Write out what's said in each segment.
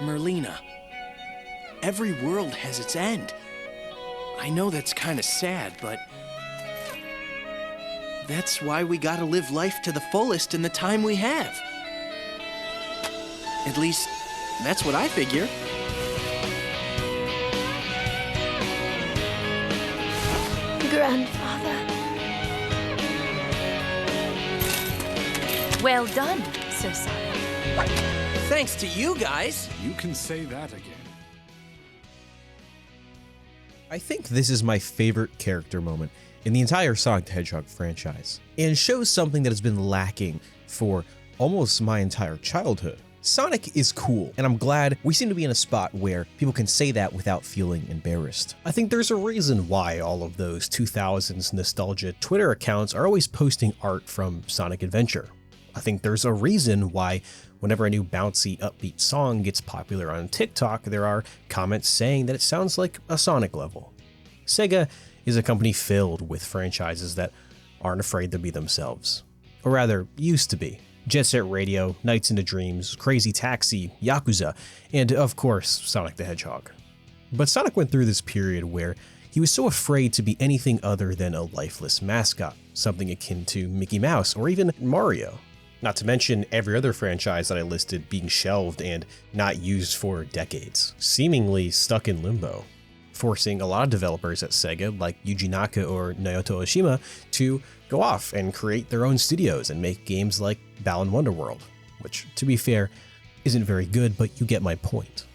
Merlina, every world has its end. I know that's kind of sad, but that's why we gotta live life to the fullest in the time we have. At least, that's what I figure. Grandfather. Well done, Sir Sonic. Thanks to you guys. You can say that again. I think this is my favorite character moment in the entire Sonic the Hedgehog franchise, and shows something that has been lacking for almost my entire childhood. Sonic is cool, and I'm glad we seem to be in a spot where people can say that without feeling embarrassed. I think there's a reason why all of those 2000s nostalgia Twitter accounts are always posting art from Sonic Adventure. I think there's a reason why whenever a new bouncy, upbeat song gets popular on TikTok, there are comments saying that it sounds like a Sonic level. Sega is a company filled with franchises that aren't afraid to be themselves. Or rather, used to be. Jet Set Radio, Nights into Dreams, Crazy Taxi, Yakuza, and of course, Sonic the Hedgehog. But Sonic went through this period where he was so afraid to be anything other than a lifeless mascot, something akin to Mickey Mouse or even Mario. Not to mention every other franchise that I listed being shelved and not used for decades, seemingly stuck in limbo, forcing a lot of developers at Sega like Yuji Naka or Naoto Oshima to go off and create their own studios and make games like Balan Wonderworld, which, to be fair, isn't very good, but you get my point.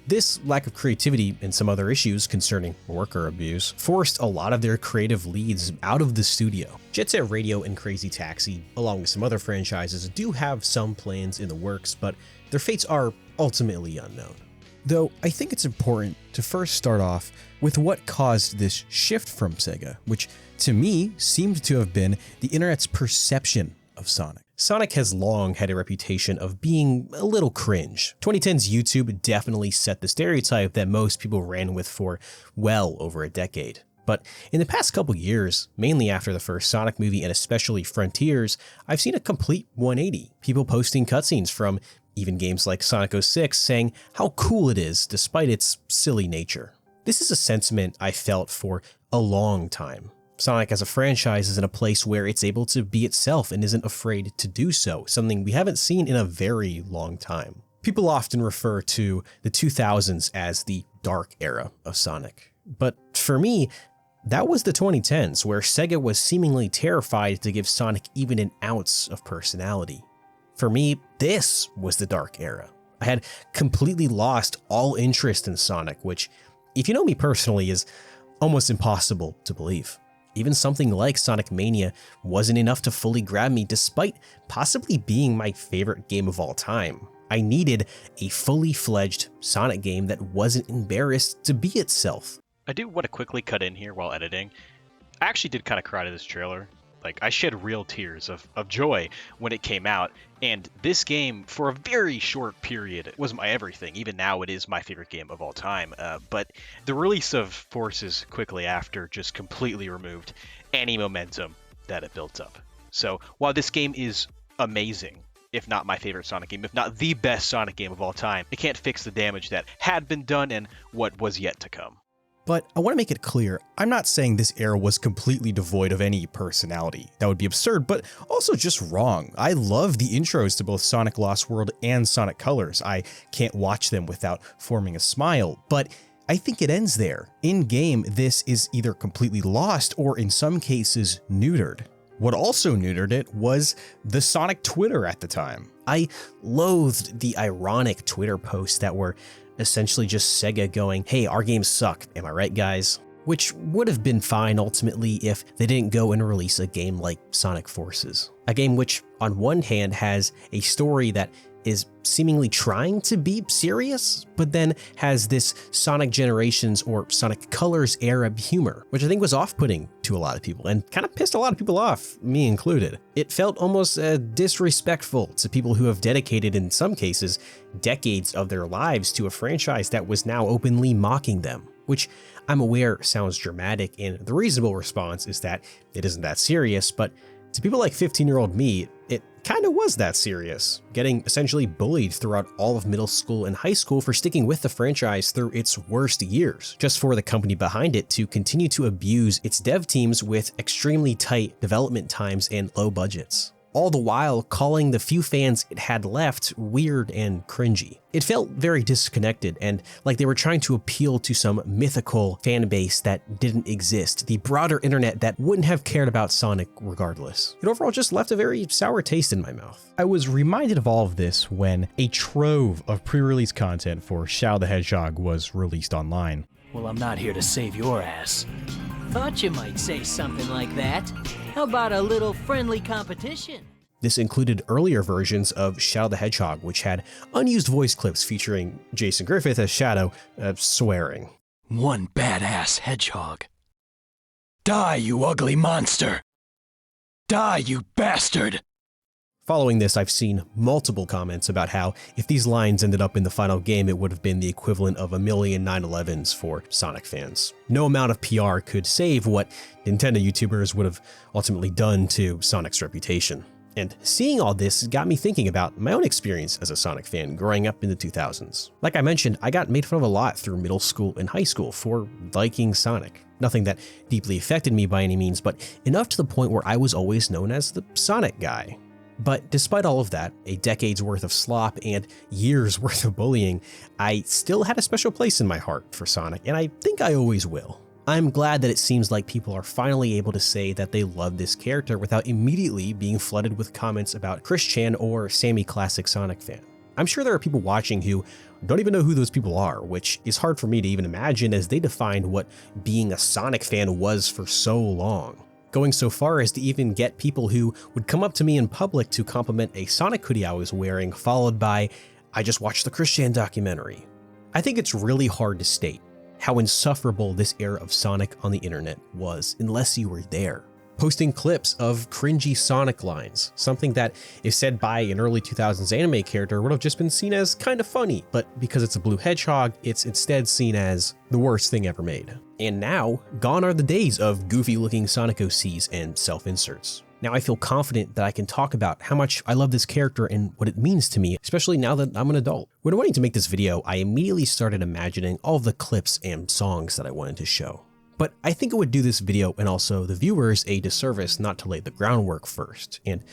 This lack of creativity and some other issues concerning worker abuse forced a lot of their creative leads out of the studio. Jet Set Radio and Crazy Taxi, along with some other franchises, do have some plans in the works, but their fates are ultimately unknown. Though I think it's important to first start off with what caused this shift from Sega, which to me seemed to have been the internet's perception of Sonic. Sonic has long had a reputation of being a little cringe. 2010's YouTube definitely set the stereotype that most people ran with for well over a decade. But in the past couple years, mainly after the first Sonic movie and especially Frontiers, I've seen a complete 180. People posting cutscenes from even games like Sonic 06 saying how cool it is despite its silly nature. This is a sentiment I felt for a long time. Sonic as a franchise is in a place where it's able to be itself and isn't afraid to do so, something we haven't seen in a very long time. People often refer to the 2000s as the dark era of Sonic. But for me, that was the 2010s, where Sega was seemingly terrified to give Sonic even an ounce of personality. For me, this was the dark era. I had completely lost all interest in Sonic, which, if you know me personally, is almost impossible to believe. Even something like Sonic Mania wasn't enough to fully grab me despite possibly being my favorite game of all time. I needed a fully fledged Sonic game that wasn't embarrassed to be itself. I do want to quickly cut in here while editing. I actually did kind of cry to this trailer. Like, I shed real tears of joy when it came out, and this game, for a very short period, was my everything. Even now, it is my favorite game of all time. But the release of Forces quickly after just completely removed any momentum that it built up. So, while this game is amazing, if not my favorite Sonic game, if not the best Sonic game of all time, it can't fix the damage that had been done and what was yet to come. But I want to make it clear, I'm not saying this era was completely devoid of any personality. That would be absurd, but also just wrong. I love the intros to both Sonic Lost World and Sonic Colors. I can't watch them without forming a smile, but I think it ends there. In-game, this is either completely lost or in some cases neutered. What also neutered it was the Sonic Twitter at the time. I loathed the ironic Twitter posts that were essentially just Sega going, hey, our games suck, am I right, guys? Which would have been fine ultimately if they didn't go and release a game like Sonic Forces. A game which, on one hand, has a story that is seemingly trying to be serious, but then has this Sonic Generations or Sonic Colors era humor, which I think was off-putting to a lot of people and kind of pissed a lot of people off, me included. It felt almost disrespectful to people who have dedicated, in some cases, decades of their lives to a franchise that was now openly mocking them, which I'm aware sounds dramatic, and the reasonable response is that it isn't that serious, but To people like 15-year-old me, it kind of was that serious, getting essentially bullied throughout all of middle school and high school for sticking with the franchise through its worst years, just for the company behind it to continue to abuse its dev teams with extremely tight development times and low budgets. All the while calling the few fans it had left weird and cringy. It felt very disconnected and like they were trying to appeal to some mythical fan base that didn't exist, the broader internet that wouldn't have cared about Sonic regardless. It overall just left a very sour taste in my mouth. I was reminded of all of this when a trove of pre-release content for Shadow the Hedgehog was released online. Well, I'm not here to save your ass. Thought you might say something like that. How about a little friendly competition? This included earlier versions of Shadow the Hedgehog, which had unused voice clips featuring Jason Griffith as Shadow, swearing. One badass hedgehog. Die, you ugly monster! Die, you bastard! Following this, I've seen multiple comments about how if these lines ended up in the final game, it would have been the equivalent of a million 9/11s for Sonic fans. No amount of PR could save what Nintendo YouTubers would have ultimately done to Sonic's reputation. And seeing all this got me thinking about my own experience as a Sonic fan growing up in the 2000s. Like I mentioned, I got made fun of a lot through middle school and high school for liking Sonic. Nothing that deeply affected me by any means, but enough to the point where I was always known as the Sonic guy. But despite all of that, a decade's worth of slop and years worth of bullying, I still had a special place in my heart for Sonic, and I think I always will. I'm glad that it seems like people are finally able to say that they love this character without immediately being flooded with comments about Chris Chan or Sammy Classic Sonic fan. I'm sure there are people watching who don't even know who those people are, which is hard for me to even imagine as they defined what being a Sonic fan was for so long. Going so far as to even get people who would come up to me in public to compliment a Sonic hoodie I was wearing, followed by, "I just watched the Chris Chan documentary." I think it's really hard to state how insufferable this era of Sonic on the internet was unless you were there. Posting clips of cringy Sonic lines, something that, if said by an early 2000s anime character, would have just been seen as kind of funny, but because it's a blue hedgehog, it's instead seen as the worst thing ever made. And now, gone are the days of goofy-looking Sonic OCs and self-inserts. Now I feel confident that I can talk about how much I love this character and what it means to me, especially now that I'm an adult. When wanting to make this video, I immediately started imagining all of the clips and songs that I wanted to show. But I think it would do this video and also the viewers a disservice not to lay the groundwork first. And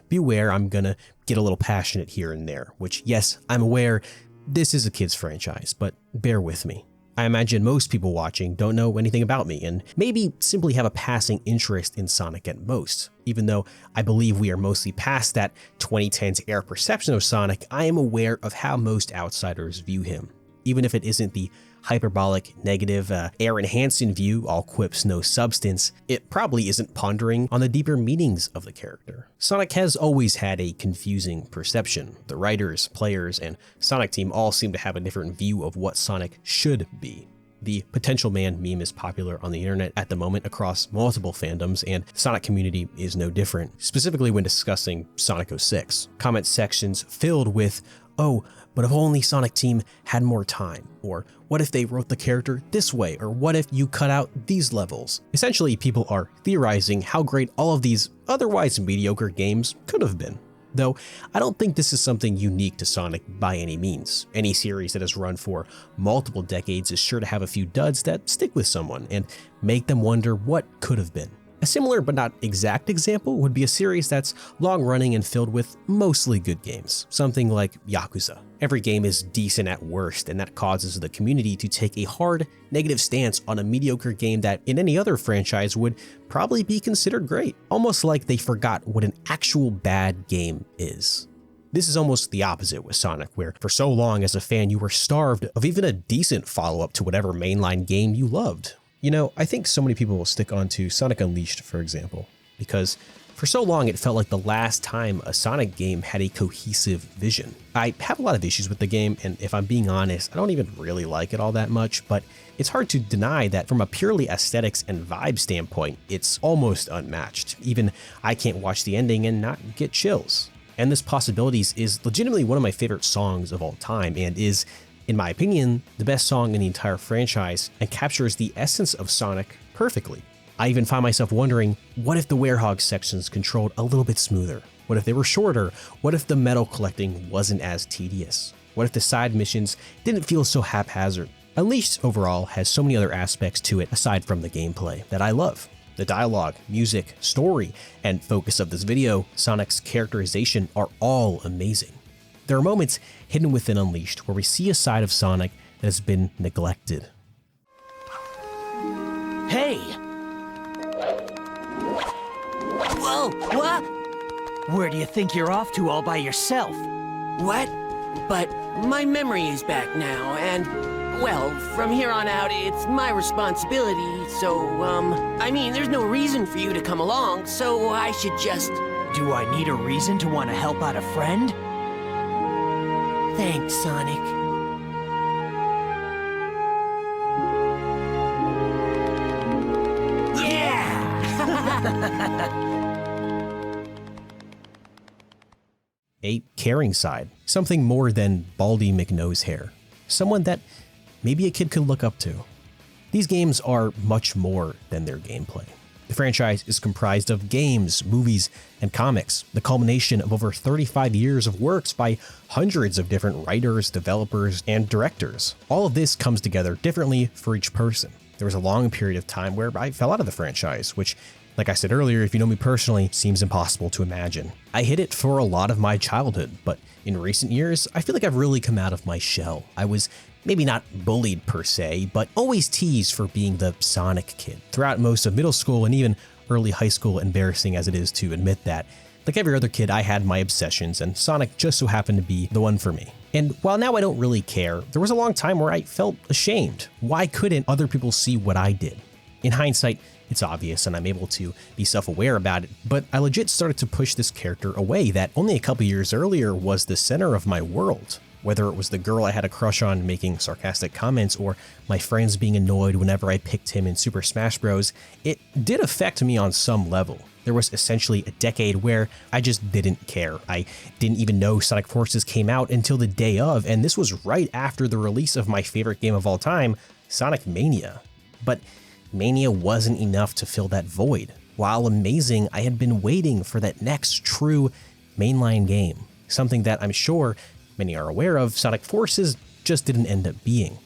beware, I'm gonna get a little passionate here and there, which yes, I'm aware this is a kid's franchise, but bear with me. I imagine most people watching don't know anything about me and maybe simply have a passing interest in Sonic at most. Even though I believe we are mostly past that 2010s era perception of Sonic, I am aware of how most outsiders view him. Even if it isn't the hyperbolic, negative, air-enhancing view, all quips, no substance, it probably isn't pondering on the deeper meanings of the character. Sonic has always had a confusing perception. The writers, players, and Sonic team all seem to have a different view of what Sonic should be. The Potential Man meme is popular on the internet at the moment across multiple fandoms, and the Sonic community is no different, specifically when discussing Sonic 06. Comment sections filled with, "Oh, but if only Sonic Team had more time," or "What if they wrote the character this way," or "What if you cut out these levels?" Essentially, people are theorizing how great all of these otherwise mediocre games could have been. Though, I don't think this is something unique to Sonic by any means. Any series that has run for multiple decades is sure to have a few duds that stick with someone and make them wonder what could have been. A similar but not exact example would be a series that's long-running and filled with mostly good games, something like Yakuza. Every game is decent at worst, and that causes the community to take a hard, negative stance on a mediocre game that in any other franchise would probably be considered great, almost like they forgot what an actual bad game is. This is almost the opposite with Sonic, where for so long as a fan you were starved of even a decent follow-up to whatever mainline game you loved. You know, I think so many people will stick onto Sonic Unleashed, for example, because for so long it felt like the last time a Sonic game had a cohesive vision. I have a lot of issues with the game, and if I'm being honest, I don't even really like it all that much, but it's hard to deny that from a purely aesthetics and vibe standpoint, it's almost unmatched. Even I can't watch the ending and not get chills. Endless Possibilities is legitimately one of my favorite songs of all time, and is, in my opinion, the best song in the entire franchise and captures the essence of Sonic perfectly. I even find myself wondering, what if the Werehog sections controlled a little bit smoother? What if they were shorter? What if the medal collecting wasn't as tedious? What if the side missions didn't feel so haphazard? Unleashed overall has so many other aspects to it aside from the gameplay that I love. The dialogue, music, story, and focus of this video, Sonic's characterization are all amazing. There are moments hidden within Unleashed where we see a side of Sonic that has been neglected. Hey! Whoa, what? Where do you think you're off to all by yourself? What? But my memory is back now, and, well, from here on out, it's my responsibility, so, I mean, there's no reason for you to come along, so I should just... Do I need a reason to want to help out a friend? Thanks, Sonic. A caring side, something more than Baldy McNose hair, someone that maybe a kid could look up to. These games are much more than their gameplay. The franchise is comprised of games, movies, and comics, the culmination of over 35 years of works by hundreds of different writers, developers, and directors. All of this comes together differently for each person. There was a long period of time where I fell out of the franchise, which, like I said earlier, if you know me personally, seems impossible to imagine. I hid it for a lot of my childhood, but in recent years, I feel like I've really come out of my shell. I was maybe not bullied per se, but always teased for being the Sonic kid. Throughout most of middle school and even early high school, embarrassing as it is to admit that, like every other kid, I had my obsessions, and Sonic just so happened to be the one for me. And while now I don't really care, there was a long time where I felt ashamed. Why couldn't other people see what I did? In hindsight, it's obvious and I'm able to be self-aware about it, but I legit started to push this character away that only a couple years earlier was the center of my world. Whether it was the girl I had a crush on making sarcastic comments or my friends being annoyed whenever I picked him in Super Smash Bros., it did affect me on some level. There was essentially a decade where I just didn't care. I didn't even know Sonic Forces came out until the day of, and this was right after the release of my favorite game of all time, Sonic Mania. But Mania wasn't enough to fill that void. While amazing, I had been waiting for that next true mainline game, something that I'm sure many are aware of, Sonic Forces just didn't end up being.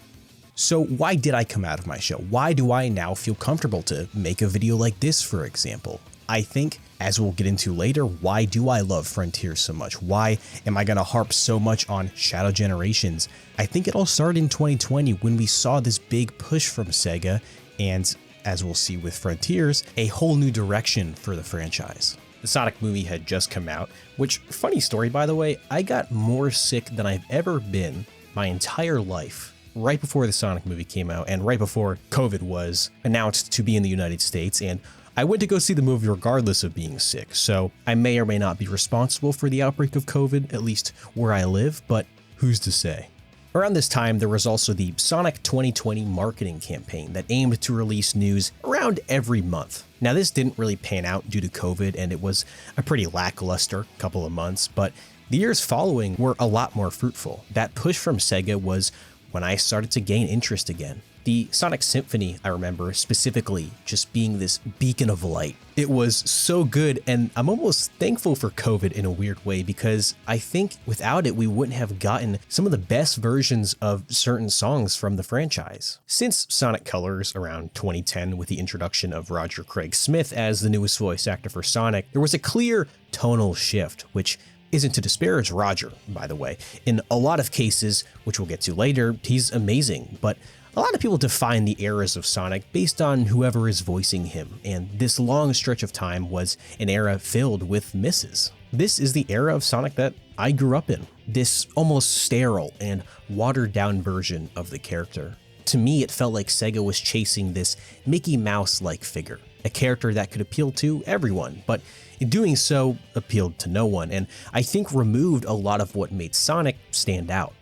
So why did I come out of my shell? Why do I now feel comfortable to make a video like this, for example? I think, as we'll get into later, why do I love Frontiers so much? Why am I going to harp so much on Shadow Generations? I think it all started in 2020 when we saw this big push from Sega and, as we'll see with Frontiers, a whole new direction for the franchise. The Sonic movie had just come out, which, funny story by the way, I got more sick than I've ever been my entire life right before the Sonic movie came out and right before COVID was announced to be in the United States, and I went to go see the movie regardless of being sick, so I may or may not be responsible for the outbreak of COVID, at least where I live, but who's to say? Around this time, there was also the Sonic 2020 marketing campaign that aimed to release news around every month. Now, this didn't really pan out due to COVID, and it was a pretty lackluster couple of months, but the years following were a lot more fruitful. That push from Sega was when I started to gain interest again. The Sonic Symphony, I remember specifically just being this beacon of light. It was so good, and I'm almost thankful for COVID in a weird way because I think without it, we wouldn't have gotten some of the best versions of certain songs from the franchise. Since Sonic Colors around 2010 with the introduction of Roger Craig Smith as the newest voice actor for Sonic, there was a clear tonal shift, which isn't to disparage Roger, by the way. In a lot of cases, which we'll get to later, he's amazing, but a lot of people define the eras of Sonic based on whoever is voicing him, and this long stretch of time was an era filled with misses. This is the era of Sonic that I grew up in, this almost sterile and watered-down version of the character. To me, it felt like Sega was chasing this Mickey Mouse-like figure, a character that could appeal to everyone, but in doing so, appealed to no one, and I think removed a lot of what made Sonic stand out.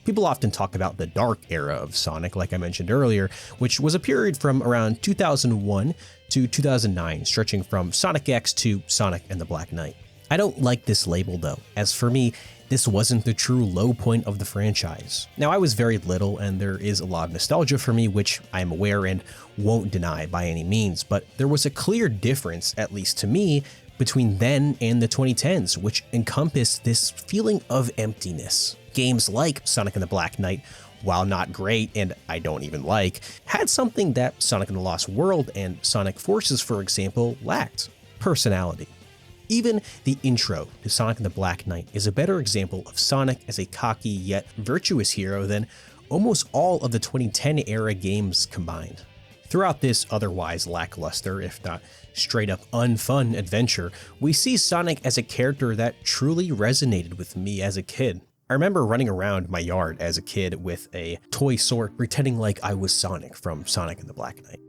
People often talk about the dark era of Sonic, like I mentioned earlier, which was a period from around 2001 to 2009, stretching from Sonic X to Sonic and the Black Knight. I don't like this label though, as for me, this wasn't the true low point of the franchise. Now, I was very little, and there is a lot of nostalgia for me, which I am aware and won't deny by any means, but there was a clear difference, at least to me, between then and the 2010s, which encompassed this feeling of emptiness. Games like Sonic and the Black Knight, while not great, and I don't even like, had something that Sonic and the Lost World and Sonic Forces, for example, lacked: personality. Even the intro to Sonic and the Black Knight is a better example of Sonic as a cocky yet virtuous hero than almost all of the 2010 era games combined. Throughout this otherwise lackluster, if not straight up unfun adventure, we see Sonic as a character that truly resonated with me as a kid. I remember running around my yard as a kid with a toy sword pretending like I was Sonic from Sonic and the Black Knight.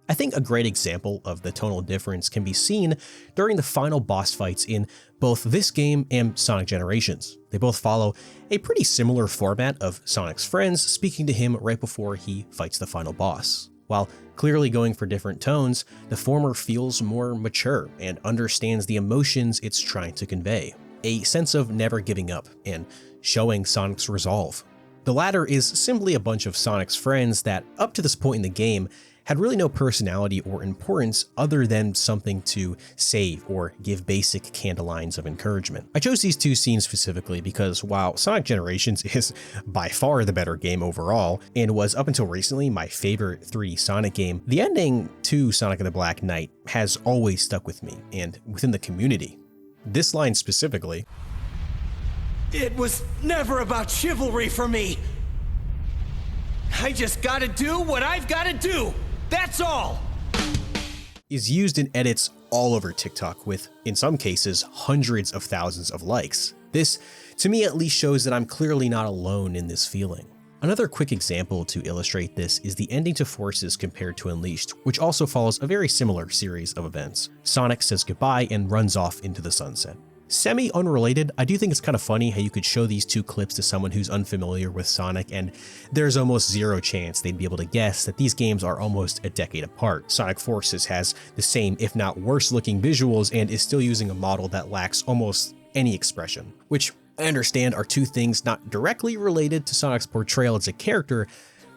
I think a great example of the tonal difference can be seen during the final boss fights in both this game and Sonic Generations. They both follow a pretty similar format of Sonic's friends speaking to him right before he fights the final boss. While clearly going for different tones, the former feels more mature and understands the emotions it's trying to convey, a sense of never giving up and showing Sonic's resolve. The latter is simply a bunch of Sonic's friends that, up to this point in the game, had really no personality or importance other than something to save or give basic candelines of encouragement. I chose these two scenes specifically because while Sonic Generations is by far the better game overall, and was up until recently my favorite 3D Sonic game, the ending to Sonic and the Black Knight has always stuck with me and within the community. This line specifically, It was never about chivalry for me. I just gotta do what I've gotta do. That's all! is used in edits all over TikTok with, in some cases, hundreds of thousands of likes. This, to me at least, shows that I'm clearly not alone in this feeling. Another quick example to illustrate this is the ending to Forces compared to Unleashed, which also follows a very similar series of events. Sonic says goodbye and runs off into the sunset. Semi-unrelated, I do think it's kind of funny how you could show these two clips to someone who's unfamiliar with Sonic, and there's almost zero chance they'd be able to guess that these games are almost a decade apart. Sonic Forces has the same, if not worse looking visuals, and is still using a model that lacks almost any expression, which I understand are two things not directly related to Sonic's portrayal as a character,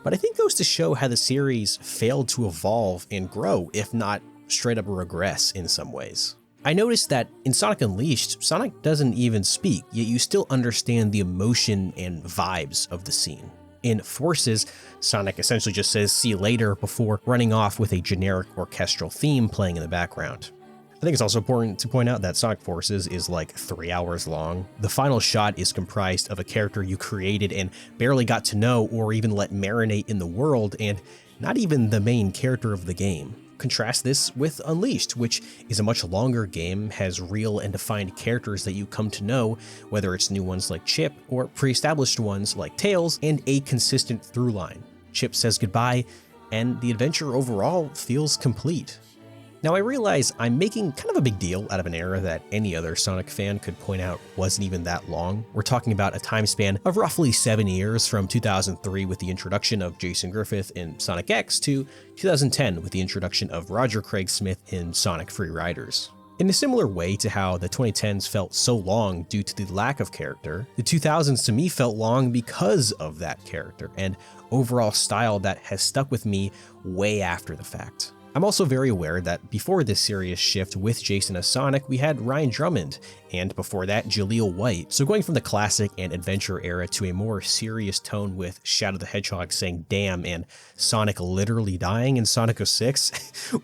but I think goes to show how the series failed to evolve and grow, if not straight up regress in some ways. I noticed that in Sonic Unleashed, Sonic doesn't even speak, yet you still understand the emotion and vibes of the scene. In Forces, Sonic essentially just says "see you later" before running off with a generic orchestral theme playing in the background. I think it's also important to point out that Sonic Forces is like 3 hours long. The final shot is comprised of a character you created and barely got to know or even let marinate in the world, and not even the main character of the game. Contrast this with Unleashed, which is a much longer game, has real and defined characters that you come to know, whether it's new ones like Chip or pre-established ones like Tails, and a consistent through line. Chip says goodbye, and the adventure overall feels complete. Now, I realize I'm making kind of a big deal out of an era that any other Sonic fan could point out wasn't even that long. We're talking about a time span of roughly 7 years, from 2003 with the introduction of Jason Griffith in Sonic X to 2010 with the introduction of Roger Craig Smith in Sonic Free Riders. In a similar way to how the 2010s felt so long due to the lack of character, the 2000s to me felt long because of that character and overall style that has stuck with me way after the fact. I'm also very aware that before this serious shift with Jason as Sonic, we had Ryan Drummond, and before that, Jaleel White. So going from the classic and adventure era to a more serious tone with Shadow the Hedgehog saying damn and Sonic literally dying in Sonic 06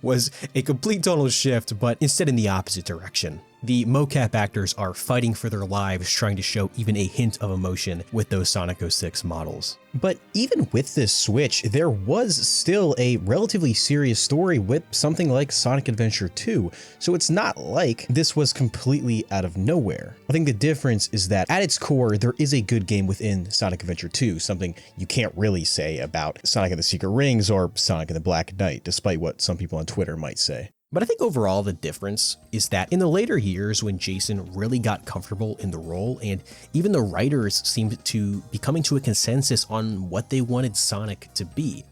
was a complete tonal shift, but instead in the opposite direction. The mocap actors are fighting for their lives trying to show even a hint of emotion with those Sonic 06 models. But even with this switch, there was still a relatively serious story with something like Sonic Adventure 2, so it's not like this was completely out of nowhere. I think the difference is that at its core, there is a good game within Sonic Adventure 2, something you can't really say about Sonic and the Secret Rings or Sonic and the Black Knight, despite what some people on Twitter might say. But I think overall the difference is that in the later years when Jason really got comfortable in the role and even the writers seemed to be coming to a consensus on what they wanted Sonic to be.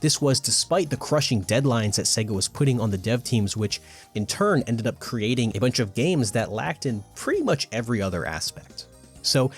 This was despite the crushing deadlines that Sega was putting on the dev teams, which in turn ended up creating a bunch of games that lacked in pretty much every other aspect. So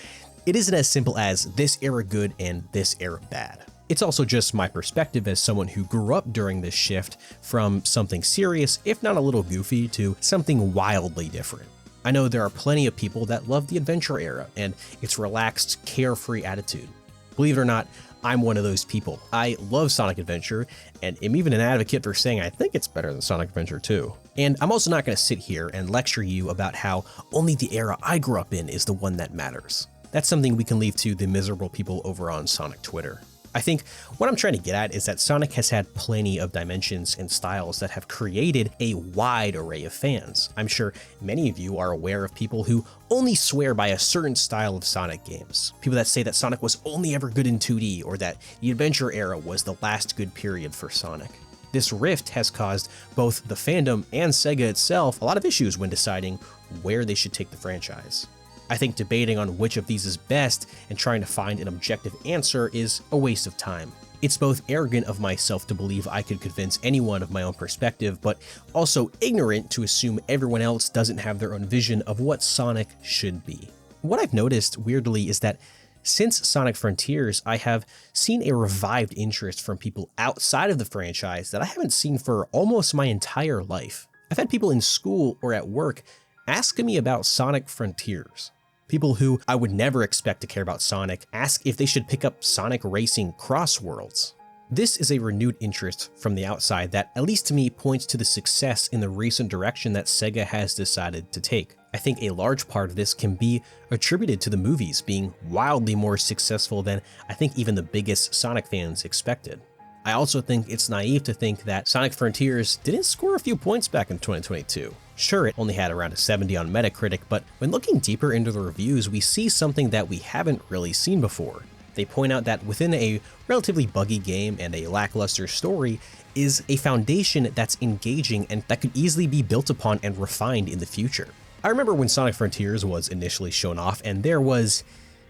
it isn't as simple as this era good and this era bad. It's also just my perspective as someone who grew up during this shift from something serious, if not a little goofy, to something wildly different. I know there are plenty of people that love the adventure era and its relaxed, carefree attitude. Believe it or not, I'm one of those people. I love Sonic Adventure, and am even an advocate for saying I think it's better than Sonic Adventure 2. And I'm also not going to sit here and lecture you about how only the era I grew up in is the one that matters. That's something we can leave to the miserable people over on Sonic Twitter. I think what I'm trying to get at is that Sonic has had plenty of dimensions and styles that have created a wide array of fans. I'm sure many of you are aware of people who only swear by a certain style of Sonic games. People that say that Sonic was only ever good in 2D, or that the adventure era was the last good period for Sonic. This rift has caused both the fandom and Sega itself a lot of issues when deciding where they should take the franchise. I think debating on which of these is best and trying to find an objective answer is a waste of time. It's both arrogant of myself to believe I could convince anyone of my own perspective, but also ignorant to assume everyone else doesn't have their own vision of what Sonic should be. What I've noticed, weirdly, is that since Sonic Frontiers, I have seen a revived interest from people outside of the franchise that I haven't seen for almost my entire life. I've had people in school or at work asking me about Sonic Frontiers. People who I would never expect to care about Sonic ask if they should pick up Sonic Racing Cross Worlds. This is a renewed interest from the outside that, at least to me, points to the success in the recent direction that Sega has decided to take. I think a large part of this can be attributed to the movies being wildly more successful than I think even the biggest Sonic fans expected. I also think it's naive to think that Sonic Frontiers didn't score a few points back in 2022. Sure, it only had around a 70 on Metacritic, but when looking deeper into the reviews, we see something that we haven't really seen before. They point out that within a relatively buggy game and a lackluster story is a foundation that's engaging and that could easily be built upon and refined in the future. I remember when Sonic Frontiers was initially shown off, and there was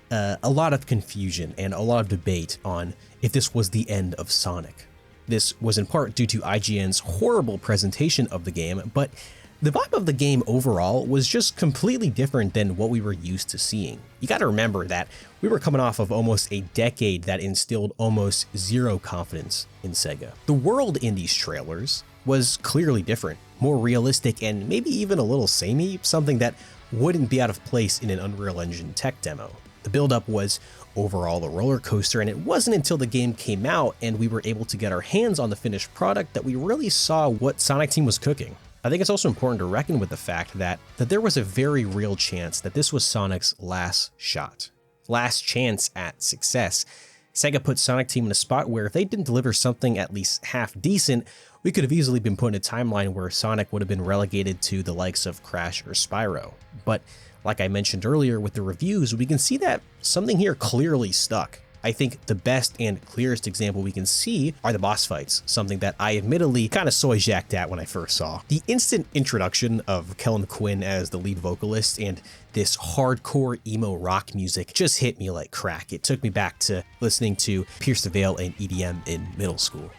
a lot of confusion and a lot of debate on if this was the end of Sonic. This was in part due to IGN's horrible presentation of the game, but the vibe of the game overall was just completely different than what we were used to seeing. You gotta remember that we were coming off of almost a decade that instilled almost zero confidence in Sega. The world in these trailers was clearly different, more realistic, and maybe even a little samey, something that wouldn't be out of place in an Unreal Engine tech demo. The build-up was overall a roller coaster, and it wasn't until the game came out and we were able to get our hands on the finished product that we really saw what Sonic Team was cooking. I think it's also important to reckon with the fact that there was a very real chance that this was Sonic's last shot. Last chance at success. Sega put Sonic Team in a spot where if they didn't deliver something at least half decent, we could have easily been put in a timeline where Sonic would have been relegated to the likes of Crash or Spyro. But like I mentioned earlier with the reviews, we can see that something here clearly stuck. I think the best and clearest example we can see are the boss fights, something that I admittedly kind of soy-jacked at when I first saw. The instant introduction of Kellen Quinn as the lead vocalist and this hardcore emo rock music just hit me like crack. It took me back to listening to Pierce the Veil and EDM in middle school.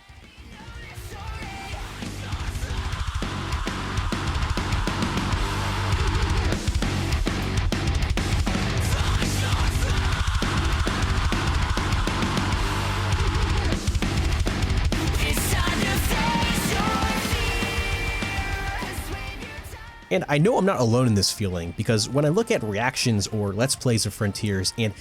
And I know I'm not alone in this feeling, because when I look at reactions or Let's Plays of Frontiers and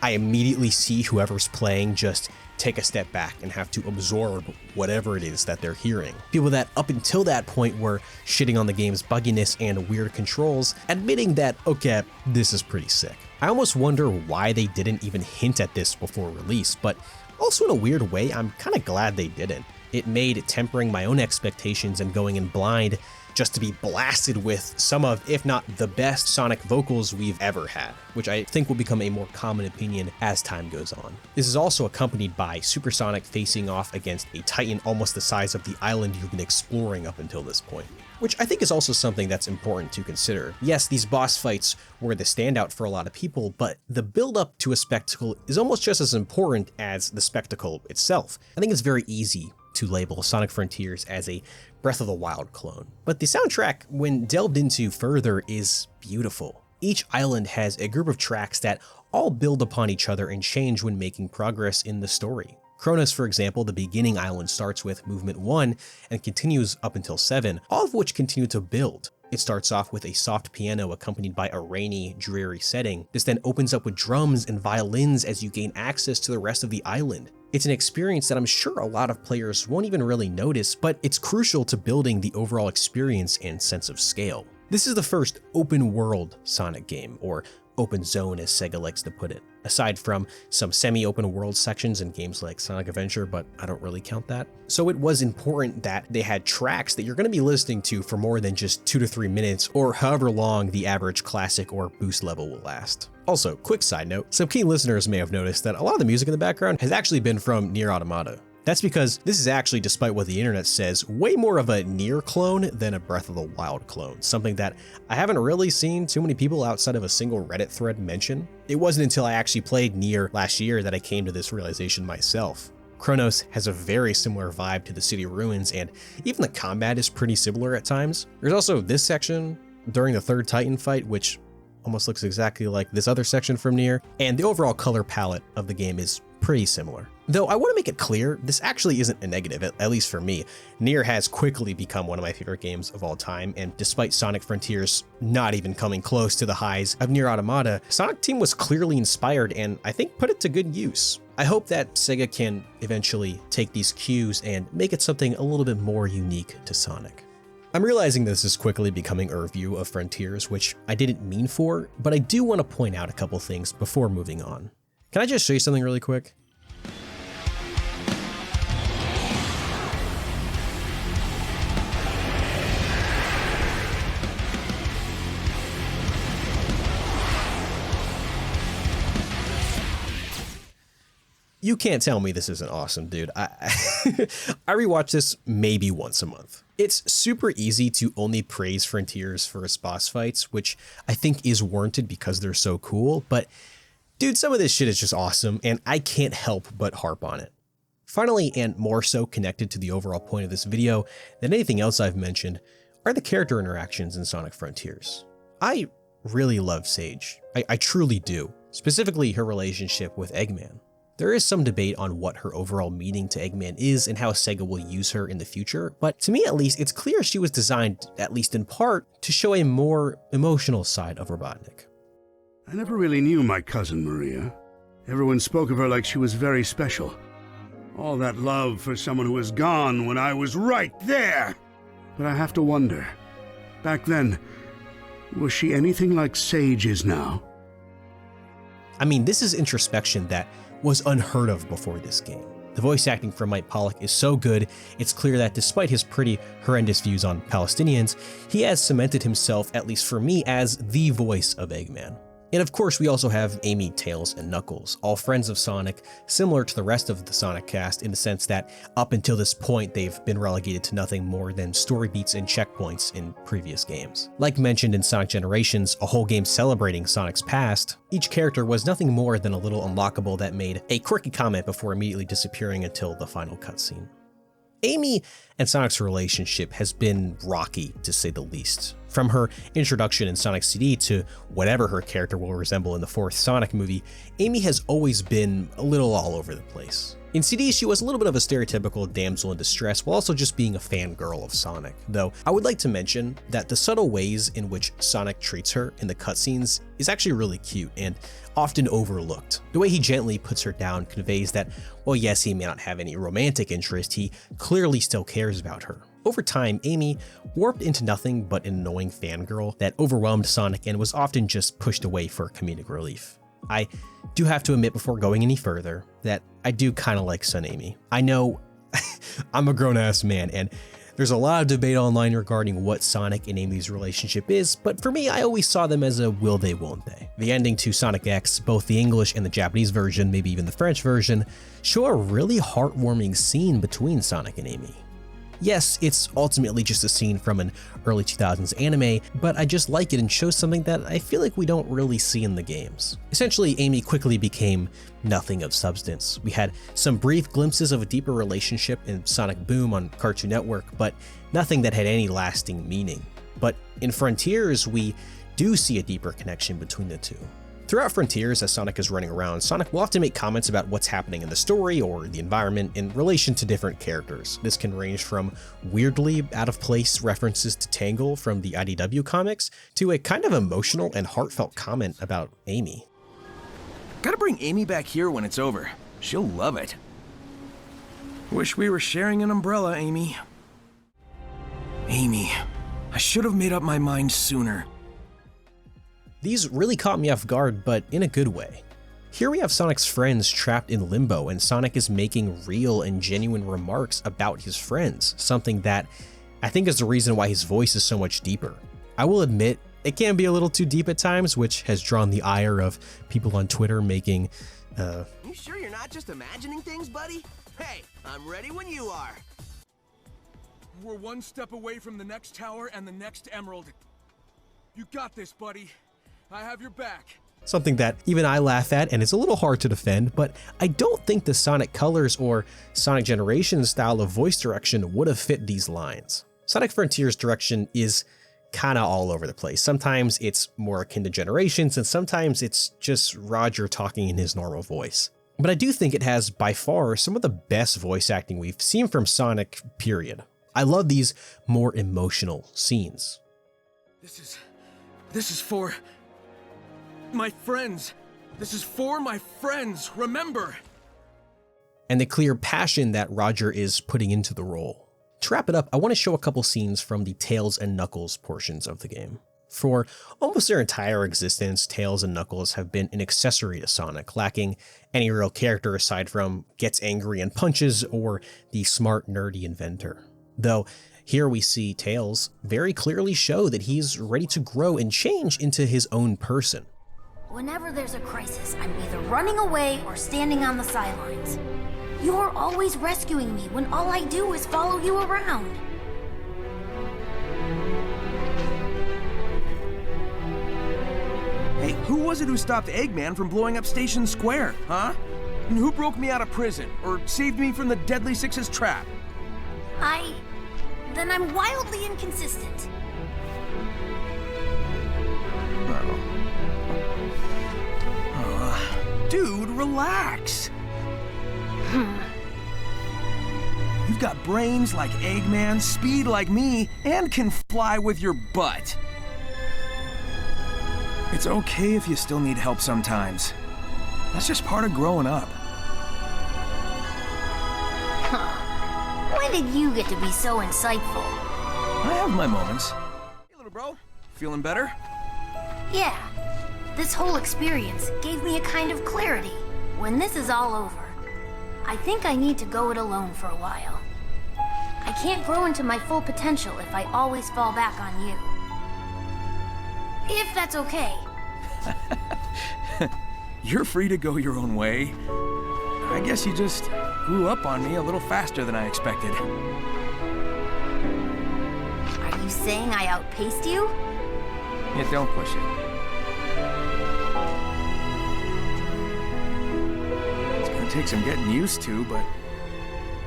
I immediately see whoever's playing just take a step back and have to absorb whatever it is that they're hearing. People that up until that point were shitting on the game's bugginess and weird controls, admitting that, okay, this is pretty sick. I almost wonder why they didn't even hint at this before release, but also in a weird way, I'm kind of glad they didn't. It made tempering my own expectations and going in blind just to be blasted with some of, if not the best Sonic vocals we've ever had, which I think will become a more common opinion as time goes on. This is also accompanied by Supersonic facing off against a Titan almost the size of the island you've been exploring up until this point, which I think is also something that's important to consider. Yes, these boss fights were the standout for a lot of people, but the build-up to a spectacle is almost just as important as the spectacle itself. I think it's very easy to label Sonic Frontiers as a Breath of the Wild clone. But the soundtrack, when delved into further, is beautiful. Each island has a group of tracks that all build upon each other and change when making progress in the story. Kronos, for example, the beginning island starts with movement 1 and continues up until 7, all of which continue to build. It starts off with a soft piano accompanied by a rainy, dreary setting. This then opens up with drums and violins as you gain access to the rest of the island. It's an experience that I'm sure a lot of players won't even really notice, but it's crucial to building the overall experience and sense of scale. This is the first open world Sonic game, or open zone as Sega likes to put it, aside from some semi-open world sections in games like Sonic Adventure, but I don't really count that. So it was important that they had tracks that you're going to be listening to for more than just 2 to 3 minutes, or however long the average classic or boost level will last. Also, quick side note, some keen listeners may have noticed that a lot of the music in the background has actually been from Nier Automata. That's because this is actually, despite what the internet says, way more of a Nier clone than a Breath of the Wild clone, something that I haven't really seen too many people outside of a single Reddit thread mention. It wasn't until I actually played Nier last year that I came to this realization myself. Kronos has a very similar vibe to the city ruins, and even the combat is pretty similar at times. There's also this section during the third Titan fight, which almost looks exactly like this other section from Nier, and the overall color palette of the game is pretty similar. Though I want to make it clear, this actually isn't a negative, at least for me. Nier has quickly become one of my favorite games of all time, and despite Sonic Frontiers not even coming close to the highs of Nier Automata, Sonic Team was clearly inspired and I think put it to good use. I hope that Sega can eventually take these cues and make it something a little bit more unique to Sonic. I'm realizing this is quickly becoming a review of Frontiers, which I didn't mean for, but I do want to point out a couple things before moving on. Can I just show you something really quick? You can't tell me this isn't awesome, dude. I rewatch this maybe once a month. It's super easy to only praise Frontiers for its boss fights, which I think is warranted because they're so cool, but dude, some of this shit is just awesome, and I can't help but harp on it. Finally, and more so connected to the overall point of this video than anything else I've mentioned, are the character interactions in Sonic Frontiers. I really love Sage. I truly do, specifically her relationship with Eggman. There is some debate on what her overall meaning to Eggman is and how Sega will use her in the future, but to me at least, it's clear she was designed, at least in part, to show a more emotional side of Robotnik. I never really knew my cousin Maria. Everyone spoke of her like she was very special. All that love for someone who was gone when I was right there! But I have to wonder, back then, was she anything like Sage is now? I mean, this is introspection that was unheard of before this game. The voice acting from Mike Pollock is so good, it's clear that despite his pretty horrendous views on Palestinians, he has cemented himself, at least for me, as the voice of Eggman. And of course, we also have Amy, Tails, and Knuckles, all friends of Sonic, similar to the rest of the Sonic cast in the sense that up until this point, they've been relegated to nothing more than story beats and checkpoints in previous games. Like mentioned in Sonic Generations, a whole game celebrating Sonic's past, each character was nothing more than a little unlockable that made a quirky comment before immediately disappearing until the final cutscene. Amy and Sonic's relationship has been rocky, to say the least. From her introduction in Sonic CD to whatever her character will resemble in the fourth Sonic movie, Amy has always been a little all over the place. In CD, she was a little bit of a stereotypical damsel in distress while also just being a fangirl of Sonic, though I would like to mention that the subtle ways in which Sonic treats her in the cutscenes is actually really cute and often overlooked. The way he gently puts her down conveys that, well, yes, he may not have any romantic interest, he clearly still cares about her. Over time, Amy warped into nothing but an annoying fangirl that overwhelmed Sonic and was often just pushed away for comedic relief. I do have to admit before going any further that I do kind of like Son Amy. I know I'm a grown-ass man, and there's a lot of debate online regarding what Sonic and Amy's relationship is, but for me, I always saw them as a will they, won't they. The ending to Sonic X, both the English and the Japanese version, maybe even the French version, show a really heartwarming scene between Sonic and Amy. Yes, it's ultimately just a scene from an early 2000s anime, but I just like it and shows something that I feel like we don't really see in the games. Essentially, Amy quickly became nothing of substance. We had some brief glimpses of a deeper relationship in Sonic Boom on Cartoon Network, but nothing that had any lasting meaning. But in Frontiers, we do see a deeper connection between the two. Throughout Frontiers, as Sonic is running around, Sonic will often make comments about what's happening in the story or the environment in relation to different characters. This can range from weirdly out of place references to Tangle from the IDW comics to a kind of emotional and heartfelt comment about Amy. Gotta bring Amy back here when it's over. She'll love it. Wish we were sharing an umbrella, Amy. Amy, I should have made up my mind sooner. These really caught me off guard, but in a good way. Here we have Sonic's friends trapped in limbo, and Sonic is making real and genuine remarks about his friends, something that I think is the reason why his voice is so much deeper. I will admit, it can be a little too deep at times, which has drawn the ire of people on Twitter making, You sure you're not just imagining things, buddy? Hey, I'm ready when you are. We're one step away from the next tower and the next emerald. You got this, buddy. I have your back. something that even I laugh at and it's a little hard to defend, but I don't think the Sonic Colors or Sonic Generations style of voice direction would have fit these lines. Sonic Frontiers direction is kind of all over the place. Sometimes it's more akin to Generations, and sometimes it's just Roger talking in his normal voice. But I do think it has by far some of the best voice acting we've seen from Sonic, period. I love these more emotional scenes. This is for my friends. This is for my friends, remember? And the clear passion that Roger is putting into the role. To wrap it up, I want to show a couple scenes from the Tails and Knuckles portions of the game. For almost their entire existence, Tails and Knuckles have been an accessory to Sonic, lacking any real character aside from gets angry and punches or the smart, nerdy inventor. Though, here we see Tails very clearly show that he's ready to grow and change into his own person. Whenever there's a crisis, I'm either running away or standing on the sidelines. You're always rescuing me when all I do is follow you around. Hey, who was it who stopped Eggman from blowing up Station Square, huh? And who broke me out of prison, or saved me from the Deadly Six's trap? Then I'm wildly inconsistent. Dude, relax. You've got brains like Eggman, speed like me, and can fly with your butt. It's okay if you still need help sometimes. That's just part of growing up. When did you get to be so insightful? I have my moments. Hey, little bro. Feeling better? Yeah. This whole experience gave me a kind of clarity. When this is all over, I think I need to go it alone for a while. I can't grow into my full potential if I always fall back on you. If that's okay. You're free to go your own way. I guess you just grew up on me a little faster than I expected. Are you saying I outpaced you? Yeah, don't push it. It's gonna take some getting used to, but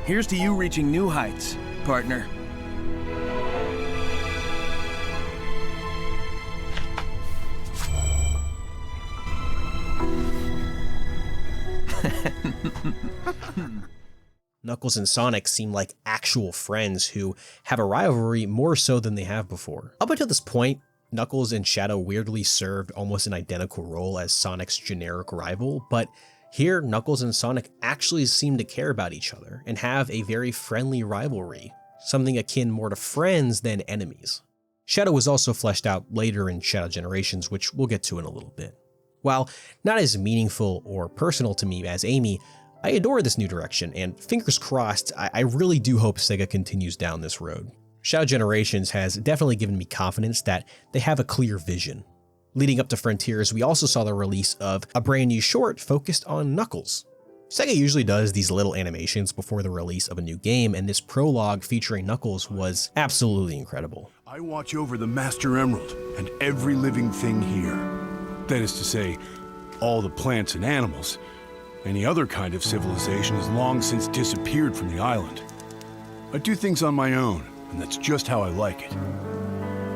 here's to you reaching new heights, partner. Knuckles and Sonic seem like actual friends who have a rivalry more so than they have before. Up until this point, Knuckles and Shadow weirdly served almost an identical role as Sonic's generic rival, but here Knuckles and Sonic actually seem to care about each other and have a very friendly rivalry, something akin more to friends than enemies. Shadow was also fleshed out later in Shadow Generations, which we'll get to in a little bit. While not as meaningful or personal to me as Amy, I adore this new direction, and fingers crossed, I really do hope Sega continues down this road. Shadow Generations has definitely given me confidence that they have a clear vision. Leading up to Frontiers, we also saw the release of a brand new short focused on Knuckles. Sega usually does these little animations before the release of a new game, and this prologue featuring Knuckles was absolutely incredible. I watch over the Master Emerald and every living thing here. That is to say, all the plants and animals. Any other kind of civilization has long since disappeared from the island. I do things on my own, and that's just how I like it.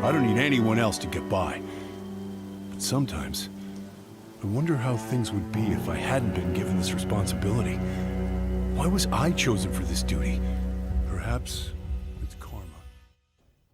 I don't need anyone else to get by. But sometimes, I wonder how things would be if I hadn't been given this responsibility. Why was I chosen for this duty? Perhaps it's karma.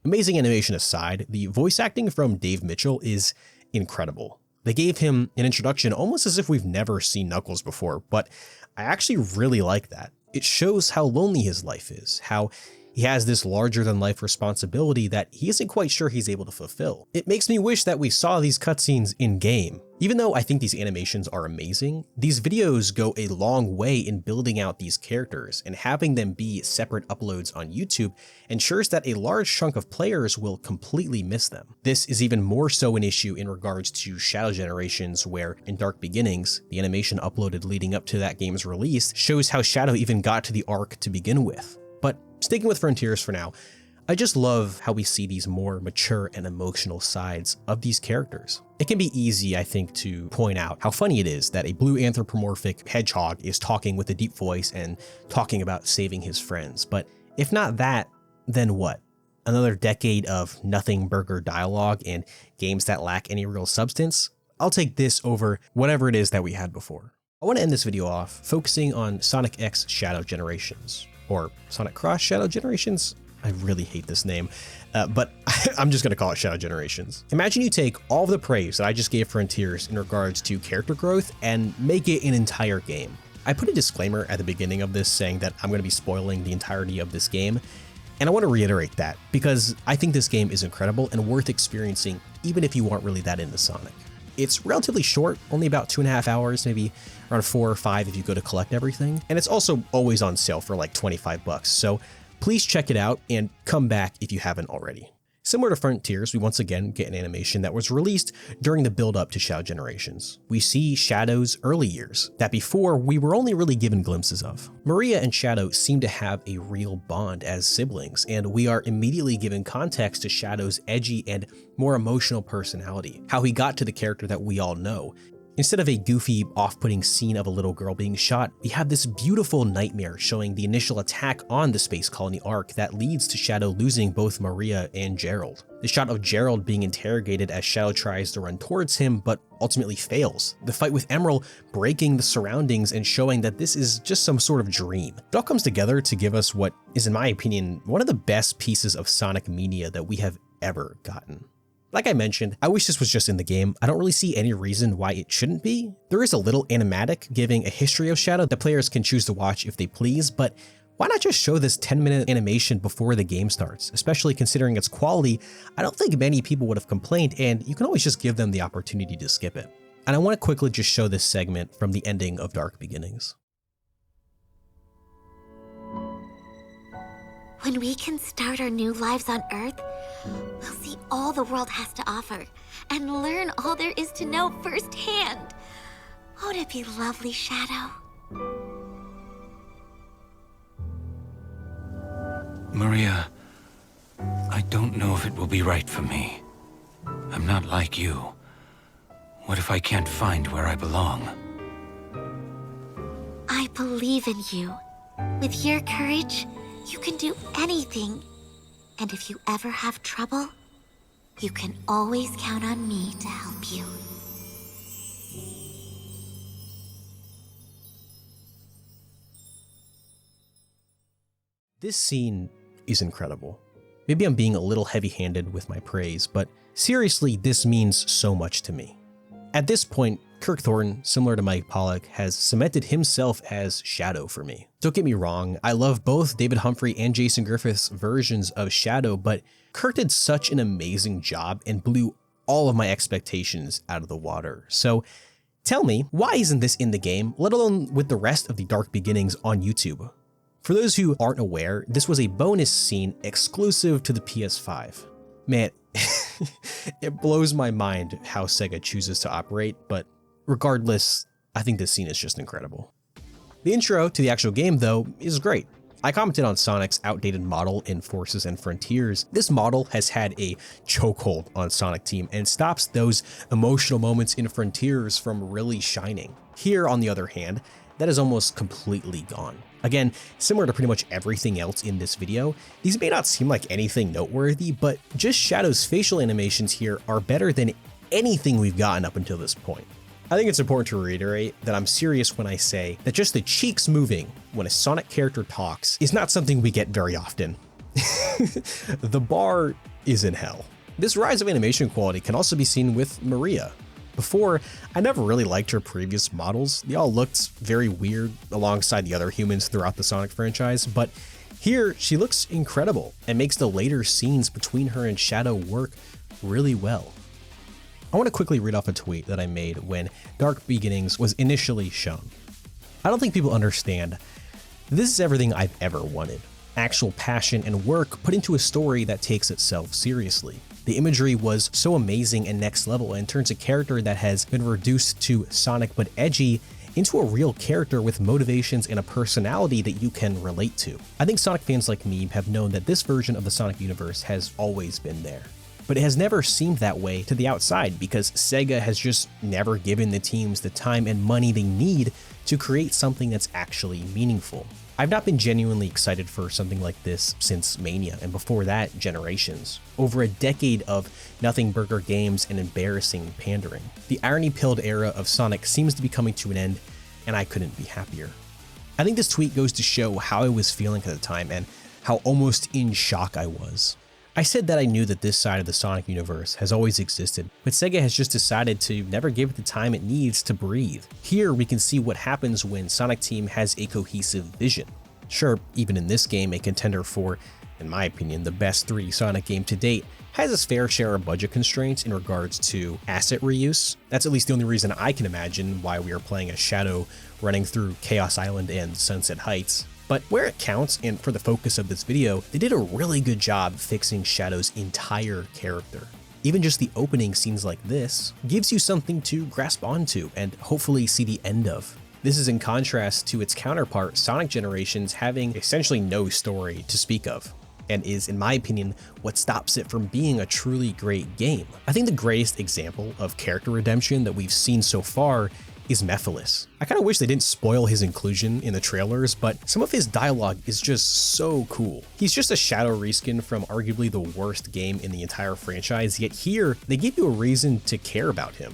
Amazing animation aside, the voice acting from Dave Mitchell is incredible. They gave him an introduction almost as if we've never seen Knuckles before, but I actually really like that. It shows how lonely his life is, how he has this larger-than-life responsibility that he isn't quite sure he's able to fulfill. It makes me wish that we saw these cutscenes in-game. Even though I think these animations are amazing, these videos go a long way in building out these characters, and having them be separate uploads on YouTube ensures that a large chunk of players will completely miss them. This is even more so an issue in regards to Shadow Generations, where in Dark Beginnings, the animation uploaded leading up to that game's release shows how Shadow even got to the arc to begin with. But sticking with Frontiers for now, I just love how we see these more mature and emotional sides of these characters. It can be easy, I think, to point out how funny it is that a blue anthropomorphic hedgehog is talking with a deep voice and talking about saving his friends. But if not that, then what? Another decade of nothing burger dialogue and games that lack any real substance? I'll take this over whatever it is that we had before. I want to end this video off focusing on Sonic X Shadow Generations. Or Sonic Cross Shadow Generations? I really hate this name, but I'm just going to call it Shadow Generations. Imagine you take all of the praise that I just gave Frontiers in regards to character growth and make it an entire game. I put a disclaimer at the beginning of this saying that I'm going to be spoiling the entirety of this game, and I want to reiterate that because I think this game is incredible and worth experiencing even if you aren't really that into Sonic. It's relatively short, only about 2.5 hours, maybe around 4 or 5 if you go to collect everything. And it's also always on sale for like 25 bucks. So please check it out and come back if you haven't already. Similar to Frontiers, we once again get an animation that was released during the build up to Shadow Generations. We see Shadow's early years that before we were only really given glimpses of. Maria and Shadow seem to have a real bond as siblings, and we are immediately given context to Shadow's edgy and more emotional personality, how he got to the character that we all know. Instead of a goofy, off-putting scene of a little girl being shot, we have this beautiful nightmare showing the initial attack on the Space Colony arc that leads to Shadow losing both Maria and Gerald. The shot of Gerald being interrogated as Shadow tries to run towards him, but ultimately fails. The fight with Emerald breaking the surroundings and showing that this is just some sort of dream. It all comes together to give us what is, in my opinion, one of the best pieces of Sonic media that we have ever gotten. Like I mentioned, I wish this was just in the game. I don't really see any reason why it shouldn't be. There is a little animatic giving a history of Shadow that players can choose to watch if they please, but why not just show this 10-minute animation before the game starts? Especially considering its quality, I don't think many people would have complained, and you can always just give them the opportunity to skip it. And I want to quickly just show this segment from the ending of Dark Beginnings. When we can start our new lives on Earth, we'll see all the world has to offer and learn all there is to know firsthand. Won't it be lovely, Shadow? Maria, I don't know if it will be right for me. I'm not like you. What if I can't find where I belong? I believe in you. With your courage, you can do anything. And if you ever have trouble, you can always count on me to help you. This scene is incredible. Maybe I'm being a little heavy-handed with my praise, but seriously, this means so much to me. At this point, Kirk Thornton, similar to Mike Pollock, has cemented himself as Shadow for me. Don't get me wrong, I love both David Humphrey and Jason Griffith's versions of Shadow, but Kirk did such an amazing job and blew all of my expectations out of the water. So tell me, why isn't this in the game, let alone with the rest of the Dark Beginnings on YouTube? For those who aren't aware, this was a bonus scene exclusive to the PS5. Man, it blows my mind how Sega chooses to operate, but regardless, I think this scene is just incredible. The intro to the actual game, though, is great. I commented on Sonic's outdated model in Forces and Frontiers. This model has had a chokehold on Sonic Team and stops those emotional moments in Frontiers from really shining. Here, on the other hand, that is almost completely gone. Again, similar to pretty much everything else in this video, these may not seem like anything noteworthy, but just Shadow's facial animations here are better than anything we've gotten up until this point. I think it's important to reiterate that I'm serious when I say that just the cheeks moving when a Sonic character talks is not something we get very often. The bar is in hell. This rise of animation quality can also be seen with Maria. Before, I never really liked her previous models. They all looked very weird alongside the other humans throughout the Sonic franchise, but here she looks incredible and makes the later scenes between her and Shadow work really well. I want to quickly read off a tweet that I made when Dark Beginnings was initially shown. I don't think people understand. This is everything I've ever wanted. Actual passion and work put into a story that takes itself seriously. The imagery was so amazing and next level and turns a character that has been reduced to Sonic but edgy into a real character with motivations and a personality that you can relate to. I think Sonic fans like me have known that this version of the Sonic universe has always been there. But it has never seemed that way to the outside because Sega has just never given the teams the time and money they need to create something that's actually meaningful. I've not been genuinely excited for something like this since Mania, and before that, Generations. Over a decade of nothing burger games and embarrassing pandering. The irony-pilled era of Sonic seems to be coming to an end, and I couldn't be happier. I think this tweet goes to show how I was feeling at the time and how almost in shock I was. I said that I knew that this side of the Sonic universe has always existed, but Sega has just decided to never give it the time it needs to breathe. Here we can see what happens when Sonic Team has a cohesive vision. Sure, even in this game, a contender for, in my opinion, the best 3D Sonic game to date, has its fair share of budget constraints in regards to asset reuse. That's at least the only reason I can imagine why we are playing as Shadow running through Chaos Island and Sunset Heights. But where it counts, and for the focus of this video, they did a really good job fixing Shadow's entire character. Even just the opening scenes like this gives you something to grasp onto and hopefully see the end of. This is in contrast to its counterpart, Sonic Generations, having essentially no story to speak of, and is, in my opinion, what stops it from being a truly great game. I think the greatest example of character redemption that we've seen so far is Mephiles. I kind of wish they didn't spoil his inclusion in the trailers, but some of his dialogue is just so cool. He's just a Shadow reskin from arguably the worst game in the entire franchise, yet here, they give you a reason to care about him.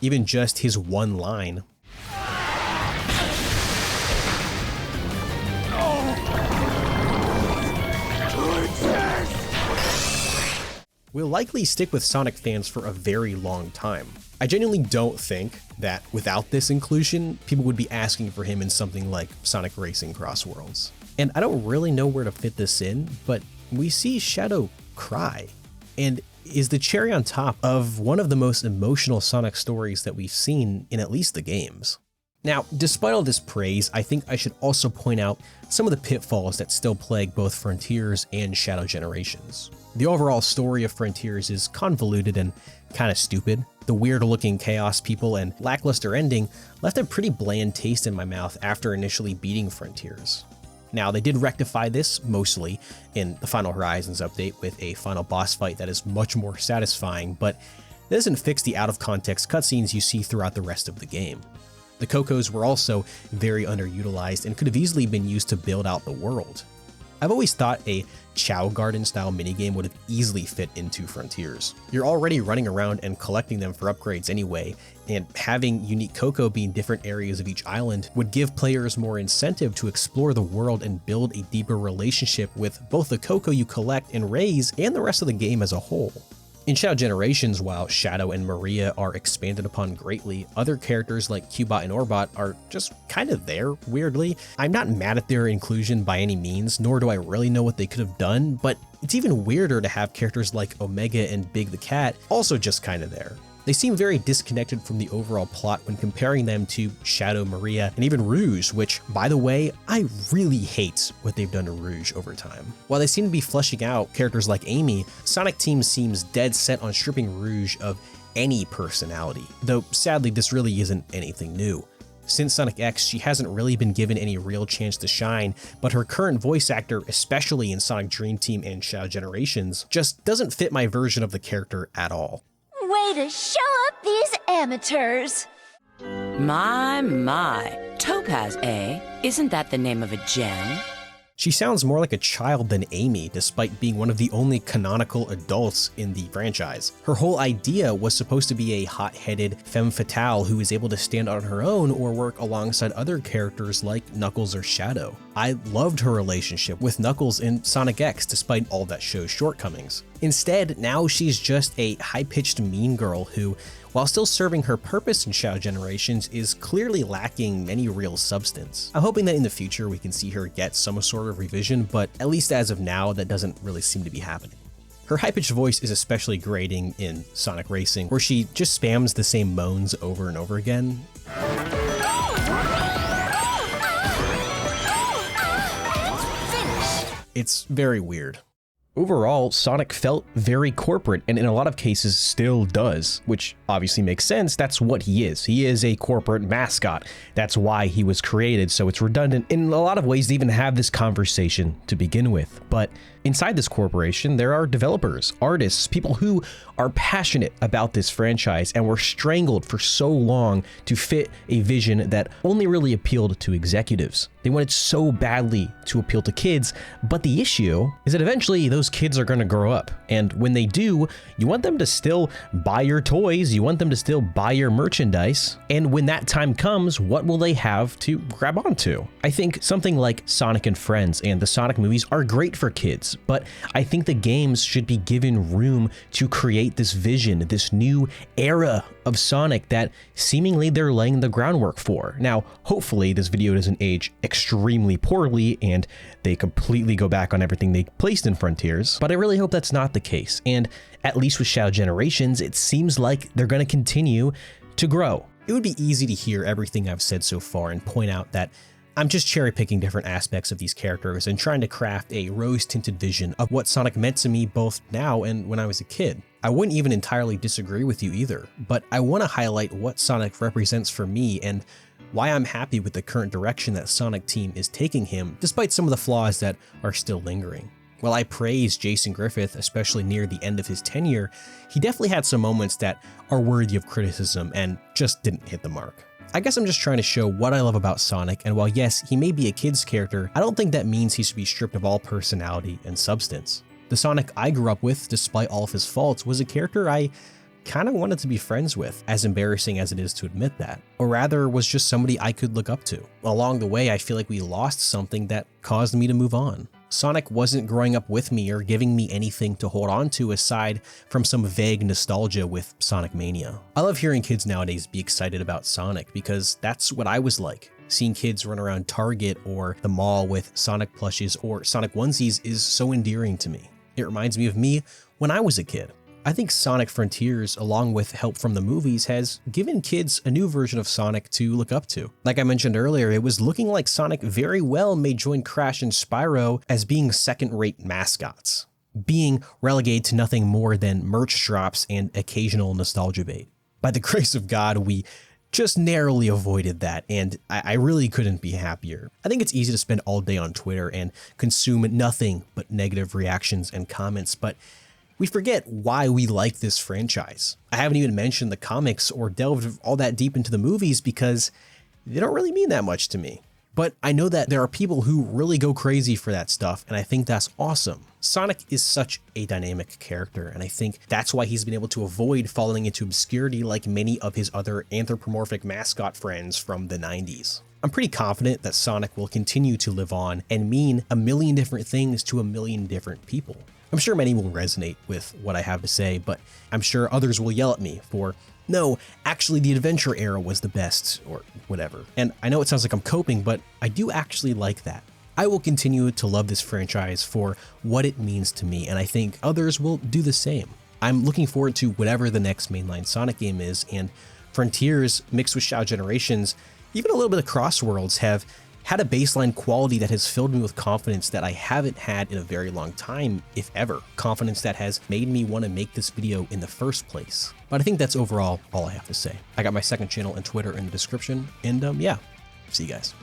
Even just his one line, will likely stick with Sonic fans for a very long time. I genuinely don't think that without this inclusion, people would be asking for him in something like Sonic Racing Cross Worlds. And I don't really know where to fit this in, but we see Shadow cry, and is the cherry on top of one of the most emotional Sonic stories that we've seen in at least the games. Now, despite all this praise, I think I should also point out some of the pitfalls that still plague both Frontiers and Shadow Generations. The overall story of Frontiers is convoluted and kind of stupid. The weird-looking Chaos people and lackluster ending left a pretty bland taste in my mouth after initially beating Frontiers. Now, they did rectify this, mostly, in the Final Horizons update with a final boss fight that is much more satisfying, but it doesn't fix the out-of-context cutscenes you see throughout the rest of the game. The Cocos were also very underutilized and could have easily been used to build out the world. I've always thought a Chow Garden style minigame would have easily fit into Frontiers. You're already running around and collecting them for upgrades anyway, and having unique Coco be in different areas of each island would give players more incentive to explore the world and build a deeper relationship with both the Coco you collect and raise and the rest of the game as a whole. In Shadow Generations, while Shadow and Maria are expanded upon greatly, other characters like Cubot and Orbot are just kind of there, weirdly. I'm not mad at their inclusion by any means, nor do I really know what they could have done, but it's even weirder to have characters like Omega and Big the Cat also just kind of there. They seem very disconnected from the overall plot when comparing them to Shadow, Maria, and even Rouge, which, by the way, I really hate what they've done to Rouge over time. While they seem to be fleshing out characters like Amy, Sonic Team seems dead set on stripping Rouge of any personality, though sadly this really isn't anything new. Since Sonic X, she hasn't really been given any real chance to shine, but her current voice actor, especially in Sonic Dream Team and Shadow Generations, just doesn't fit my version of the character at all. Way to show up these amateurs! My, Topaz, eh? Isn't that the name of a gem? She sounds more like a child than Amy, despite being one of the only canonical adults in the franchise. Her whole idea was supposed to be a hot-headed femme fatale who is able to stand on her own or work alongside other characters like Knuckles or Shadow. I loved her relationship with Knuckles in Sonic X, despite all that show's shortcomings. Instead, now she's just a high-pitched mean girl who, while still serving her purpose in Shadow Generations, is clearly lacking any real substance. I'm hoping that in the future we can see her get some sort of revision, but at least as of now, that doesn't really seem to be happening. Her high-pitched voice is especially grating in Sonic Racing, where she just spams the same moans over and over again. It's very weird. Overall, Sonic felt very corporate, and in a lot of cases still does, which obviously makes sense. That's what he is. He is a corporate mascot. That's why he was created, so it's redundant in a lot of ways to even have this conversation to begin with. But inside this corporation, there are developers, artists, people who are passionate about this franchise and were strangled for so long to fit a vision that only really appealed to executives. They wanted so badly to appeal to kids, but the issue is that eventually those kids are going to grow up. And when they do, you want them to still buy your toys, you want them to still buy your merchandise. And when that time comes, what will they have to grab onto? I think something like Sonic and Friends and the Sonic movies are great for kids, but I think the games should be given room to create this vision, this new era of Sonic that seemingly they're laying the groundwork for. Now, hopefully this video doesn't age extremely poorly and they completely go back on everything they placed in Frontiers, but I really hope that's not the case. And at least with Shadow Generations, it seems like they're going to continue to grow. It would be easy to hear everything I've said so far and point out that I'm just cherry picking different aspects of these characters and trying to craft a rose-tinted vision of what Sonic meant to me both now and when I was a kid. I wouldn't even entirely disagree with you either, but I want to highlight what Sonic represents for me and why I'm happy with the current direction that Sonic Team is taking him, despite some of the flaws that are still lingering. While I praise Jason Griffith, especially near the end of his tenure, he definitely had some moments that are worthy of criticism and just didn't hit the mark. I guess I'm just trying to show what I love about Sonic, and while yes, he may be a kid's character, I don't think that means he should be stripped of all personality and substance. The Sonic I grew up with, despite all of his faults, was a character I kind of wanted to be friends with, as embarrassing as it is to admit that, or rather was just somebody I could look up to. Along the way, I feel like we lost something that caused me to move on. Sonic wasn't growing up with me or giving me anything to hold on to aside from some vague nostalgia with Sonic Mania. I love hearing kids nowadays be excited about Sonic because that's what I was like. Seeing kids run around Target or the mall with Sonic plushes or Sonic onesies is so endearing to me. It reminds me of me when I was a kid. I think Sonic Frontiers, along with help from the movies, has given kids a new version of Sonic to look up to. Like I mentioned earlier, it was looking like Sonic very well may join Crash and Spyro as being second-rate mascots, being relegated to nothing more than merch drops and occasional nostalgia bait. By the grace of God, we just narrowly avoided that, and I really couldn't be happier. I think it's easy to spend all day on Twitter and consume nothing but negative reactions and comments, but we forget why we like this franchise. I haven't even mentioned the comics or delved all that deep into the movies because they don't really mean that much to me. But I know that there are people who really go crazy for that stuff, and I think that's awesome. Sonic is such a dynamic character, and I think that's why he's been able to avoid falling into obscurity like many of his other anthropomorphic mascot friends from the 90s. I'm pretty confident that Sonic will continue to live on and mean a million different things to a million different people. I'm sure many will resonate with what I have to say, but I'm sure others will yell at me for, no, actually the adventure era was the best, or whatever. And I know it sounds like I'm coping, but I do actually like that. I will continue to love this franchise for what it means to me, and I think others will do the same. I'm looking forward to whatever the next mainline Sonic game is, and Frontiers mixed with Shadow Generations, even a little bit of Crossworlds, have had a baseline quality that has filled me with confidence that I haven't had in a very long time, if ever. Confidence that has made me want to make this video in the first place. But I think that's overall all I have to say. I got my second channel and Twitter in the description, and yeah, see you guys.